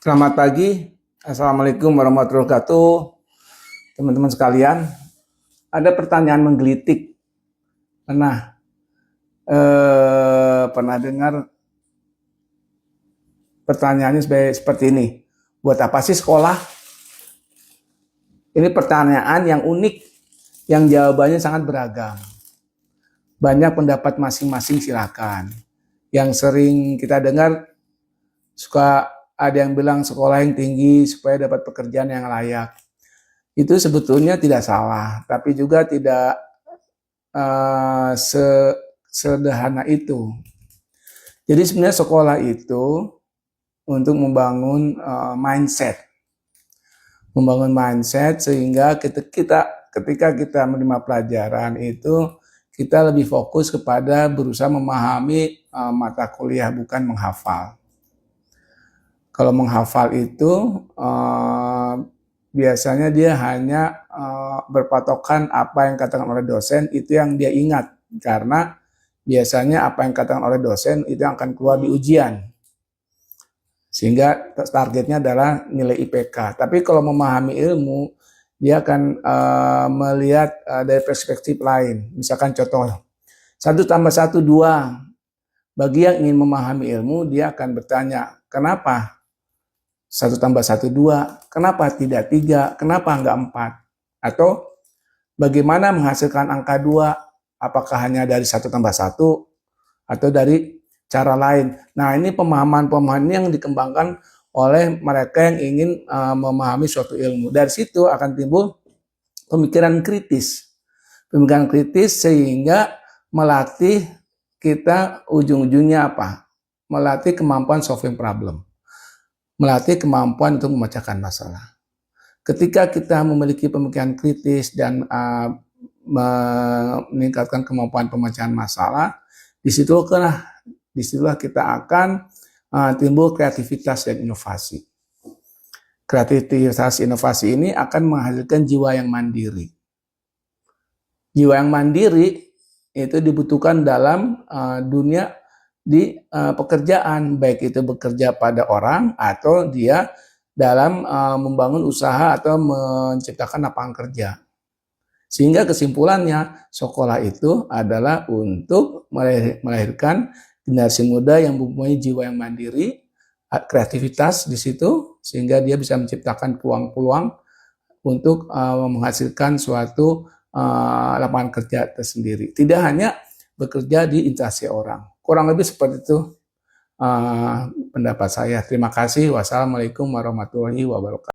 Selamat pagi, Assalamualaikum warahmatullahi wabarakatuh. Teman-teman sekalian, ada pertanyaan menggelitik. Pernah dengar pertanyaannya seperti ini. Buat apa sih sekolah? Ini pertanyaan yang unik, yang jawabannya sangat beragam. Banyak pendapat masing-masing, silakan. Yang sering kita dengar, suka ada yang bilang sekolah yang tinggi supaya dapat pekerjaan yang layak. Itu sebetulnya tidak salah, tapi juga tidak sederhana itu. Jadi sebenarnya sekolah itu untuk membangun mindset sehingga ketika kita menerima pelajaran itu kita lebih fokus kepada berusaha memahami mata kuliah, bukan menghafal. Kalau menghafal itu biasanya dia hanya berpatokan apa yang katakan oleh dosen, itu yang dia ingat. Karena biasanya apa yang katakan oleh dosen itu akan keluar di ujian. Sehingga targetnya adalah nilai IPK. Tapi kalau memahami ilmu, dia akan melihat dari perspektif lain. Misalkan contoh, 1 tambah 1, 2. Bagi yang ingin memahami ilmu, dia akan bertanya, kenapa 1 tambah 1, 2? Kenapa tidak 3? Kenapa enggak 4? Atau bagaimana menghasilkan angka 2? Apakah hanya dari 1 tambah 1? Atau dari cara lain? Nah, ini pemahaman-pemahaman yang dikembangkan oleh mereka yang ingin memahami suatu ilmu. Dari situ akan timbul pemikiran kritis. Pemikiran kritis sehingga melatih kita ujung-ujungnya apa? Melatih kemampuan solving problem. Melatih kemampuan untuk memecahkan masalah. Ketika kita memiliki pemikiran kritis dan meningkatkan kemampuan pemecahan masalah, disitulah kita akan timbul kreativitas dan inovasi. Kreativitas inovasi ini akan menghasilkan jiwa yang mandiri. Jiwa yang mandiri itu dibutuhkan dalam dunia di pekerjaan, baik itu bekerja pada orang atau dia dalam membangun usaha atau menciptakan lapangan kerja. Sehingga kesimpulannya, sekolah itu adalah untuk melahirkan generasi muda yang mempunyai jiwa yang mandiri, kreativitas di situ, sehingga dia bisa menciptakan peluang-peluang untuk menghasilkan suatu lapangan kerja tersendiri. Tidak hanya bekerja di instansi orang. Kurang lebih seperti itu pendapat saya. Terima kasih. Wassalamualaikum warahmatullahi wabarakatuh.